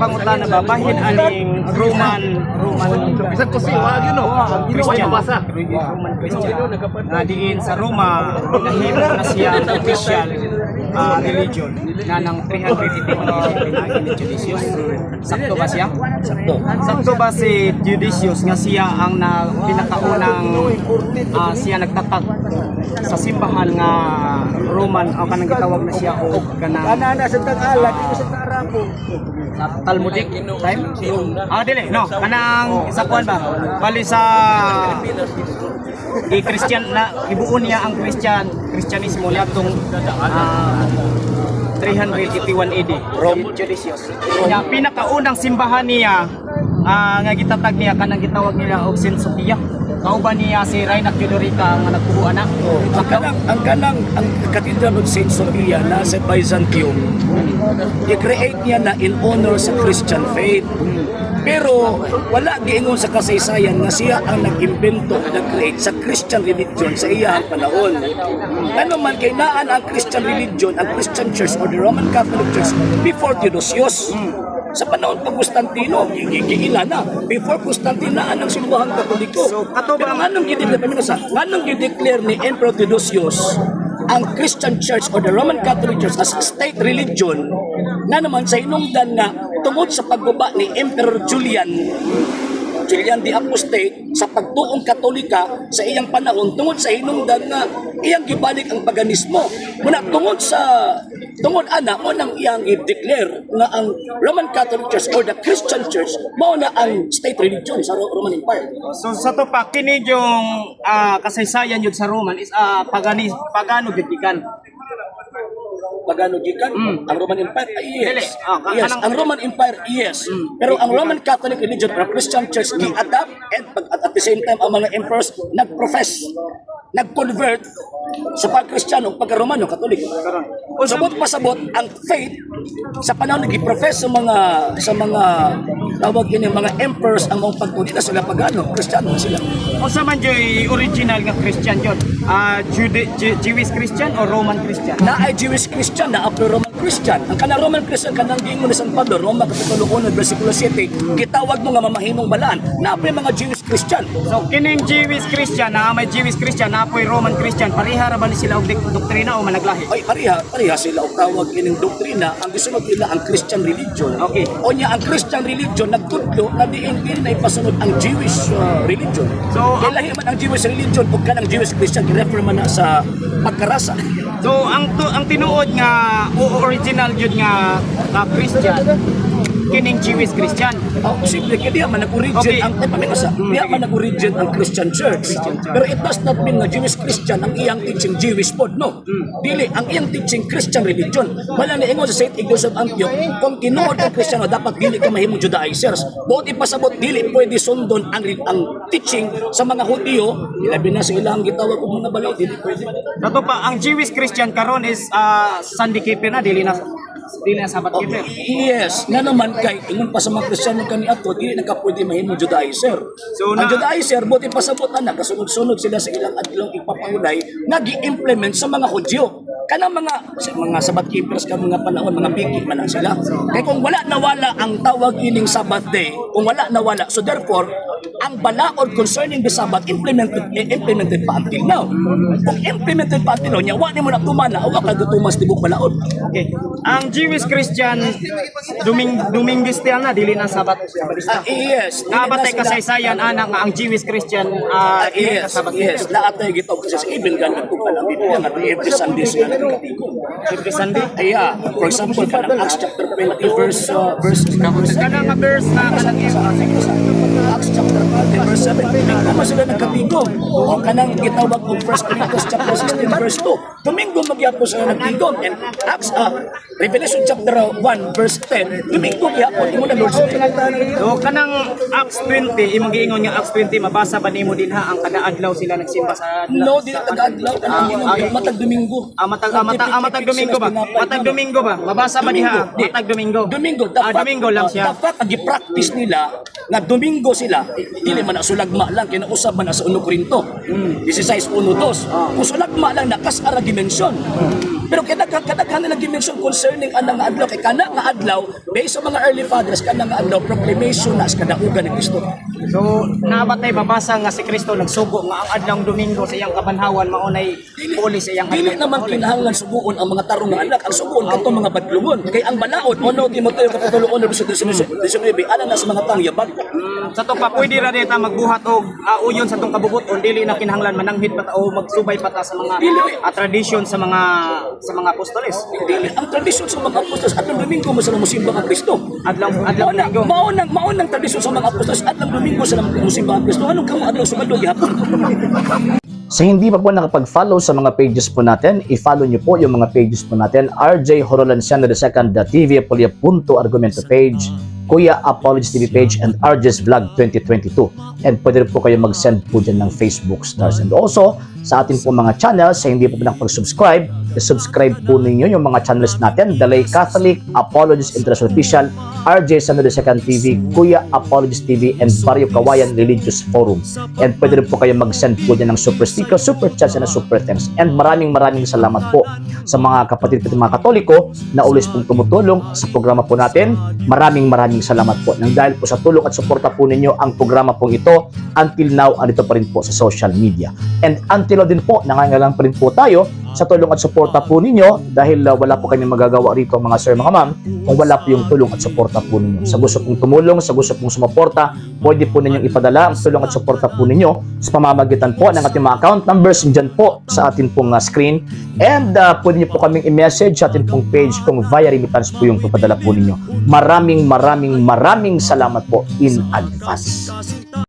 Pangutan na ba bahin aning Roman Bisan ko si wag yun no. Christian Mabasa. Roman Christian na diin sa Roma nahimo na siya ang official religion na ng 380 na ni Judicius. Sakto ba siya? Sakto ba si Judicius nga siya ang pinakaunang siya nagtatag sa simbahan nga Roman o kanang gitawag na siya o kanang Kanana sa Tagalog, dito sa Tarapo. Talmudic time? Dili, no. Kanang isa kuan ba? Bali sa Christian na ibuon niya ang Christianismo niya tong 381 AD. Rome Judicius. Nya pinakaunang simbahan niya nga gitatag niya kanang gitawag nila og Saint Sophia. Kauban niya si Reinhard Theodorica nga nagpuho anak. Ang Cathedral of Saint Sophia na sa Byzantium, i-create niya na in honor sa Christian faith. Pero wala giingon sa kasaysayan na siya ang nag-imbento at nag-create sa Christian religion sa iyang panahon. Ano man kay naan ang Christian religion, ang Christian Church or the Roman Catholic Church before Theodosius. Sa panahon pa Constantino, gigila na. Before Constantino, ang sinuwahang Katoliko. Pero anong i-declare ni Emperor Theodosius ang Christian Church or the Roman Catholic Church as state religion na naman sa hinungdan nga tungod sa pagbaba ni Emperor Julian the Apostate sa pagtuong Katolika sa iyang panahon tungod sa hinungdan nga iyang gibalik ang paganismo. Muna tungod ana mo nang iyang i-declare na ang Roman Catholic Church or the Christian Church mao na ang state religion sa Roman Empire. So sa to pa kini yung kasaysayan yun sa Roman is pagano gigikan. Pagano gikan ang Roman Empire yes. Dili. Yes, ang Roman Empire yes. Pero ang Roman Catholic religion or Christian Church gi-adapt and at the same time ang mga emperors nag-convert sa pag-Kristiyano o pagka-Romano Katolik. Sabot pasabot ang faith sa panahon nag-profess sa mga tawag yun yung mga emperors ang mga pagtulit na sila pagano, Kristiyano na sila. O sa man joy original nga Christian yun? Jewish Christian o Roman Christian? Na ay Jewish Christian, na after Roman Christian. Ang kanang Roman Christian, kanang giingon ni San Pablo, Roma Kapitulo 1, versikulo 7, gitawag mo nga mamahimong balaan, na apay mga Jewish Christian. So kining Jewish Christian, na may Jewish Christian, na apoy Roman Christian, pareha ra ba ni sila og doktrina o managlahi? Ay, pareha sila og tawag kining doktrina, ang gisunod nila ang Christian religion. Okay. O niya ang Christian religion nagtudlo na diin na ipasunod ang Jewish religion. So, lahi man ang Jewish religion ug kanang Jewish Christian gi-refer man na sa pagkarasa. So ang tinuod nga original yun nga Christian kining Jewish Christian. Simple kaya diya man nag-origin ang diya man nag-origin ang Christian Church. Pero it does not mean na Jewish Christian ang iyang teaching Jewish pod, no. Dili ang iyang teaching Christian religion. Wala na ingon sa Saint Ignatius of Antioch, kung tinuod ang Kristiyano dapat dili ka mahimong Judaizers. Buot ipasabot dili pwede sundon ang teaching sa mga Hudyo, ilabi na sa ilang gitawag og mga balaod, dili pwede. Dato pa ang Jewish Christian karon is Sunday keeper na dili na Sabbath keeper. Yes, nga naman kay ingon pa sa mga Kristiyano kaniadto dili na ka pwede mahimong Judaizer. So ang Judaizer buti pasabot na kasunod-sunod sila sa ilang adlong ipapangulay nga gi-implement sa mga Hudyo. Kanang mga Sabbath keepers ka mga panahon mga bigit man lang sila. Kay kung wala nawala ang tawag ining Sabbath day, kung wala nawala, so therefore ang balaod concerning the Sabbath implemented pa until now. Kung implemented pa until now, nya wa ni mo na tumana o ka tumas tibok balaod. Okay. Ang Jewish Christian Dominguista na dili na Sabbatista. Yes. Nabatay kasaysayan ana nga ang Jewish Christian dili na Sabbath keeper. Yes, naatay gitaw kasi sa even ganang kung palang Biblia nga every Sunday sila nagkatigo. Every Sunday. Yeah, for example, kanang Acts chapter 20 verse Kanang nga verse na kanang Acts chapter 20 verse 7. Kung sila nagkatigo o kanang gitawag og 1 Corinthians chapter 16 verse 2. Domingo magyapon sila nagtigo and Acts Revelation chapter 1 verse 10. Domingo gyapon imo na Lord's Day. So kanang Acts 20 imong giingon nga Acts 20 mabasa ba nimo dinha ang kada adlaw sila nagsimba sa No, di taga-adlaw kanang matag Domingo. Matag Domingo ba? Matag Domingo ba? Mabasa ba diha? Matag Domingo. Domingo. Domingo lang siya. Dapat agi-practice nila nga Domingo sila. Dili man na sulagma lang kinausab man na sa 1 Corinto. 16:1-2. Kung sulagma lang nakas ara dimension. Pero kadaghan nila gimension concerning anang nga adlaw kay kana nga adlaw based sa mga early fathers kana nga adlaw proclamation na sa kadaugan ni Kristo. So, nabatay babasa nga si Kristo nagsugo nga ang adlong Domingo sa iyang kabanhawan maunay puli sa iyang Dili naman kinahanglan suguon ang mga tarong nga anak, ang suguon kadto mga badlungon. Kay ang balaod ono Timoteo kapitulo 1 verso 19 ana na sa mga taong yabag. Sa to pa pwede ra dita magbuhat og uyon sa tong kabubuton dili na kinahanglan mananghid pa ta o magsubay pa ta sa mga tradisyon sa mga apostoles. Dili ang tradisyon sa mga apostolos at Domingo mo sa musimba ang Kristo. Adlaw Domingo. Maunang tradisyon sa mga apostolos at Domingo sa musimba ang Kristo. Anong kamo adlaw sumado gihapon? Sa hindi pa po nakapag-follow sa mga pages po natin, i-follow nyo po yung mga pages po natin, RJ Horolanciano II, TV Apolia Punto Argumento page, Kuya Apologies TV page, and RJ's Vlog 2022. And pwede rin po kayo mag-send po dyan ng Facebook stars. And also, sa ating po mga channels, sa hindi po nakapag-subscribe, i-subscribe po ninyo yung mga channels natin, Dalay Catholic, Apologies International Official, RJ Santo II TV, Kuya Apologies TV, and Barrio Kawayan Religious Forum. And pwede rin po kayo mag-send po dyan ng super sticker, super chats, and super thanks. And maraming salamat po sa mga kapatid at mga Katoliko na ulis pong tumutulong sa programa po natin. Maraming salamat po. Nang dahil po sa tulong at suporta po ninyo, ang programa po ito, until now, andito pa rin po sa social media. And until now din po, nangangailangan pa rin po tayo sa tulong at suporta po ninyo dahil wala po kami magagawa rito mga sir, mga ma'am, kung wala po yung tulong at suporta po ninyo. Sa gusto pong tumulong, sa gusto pong sumuporta, pwede po ninyong ipadala ang tulong at suporta po ninyo sa pamamagitan po ng ating mga account numbers dyan po sa ating pong screen. And pwede nyo po kaming i-message sa ating pong page kung via remittance po yung papadala po ninyo. Maraming salamat po in advance.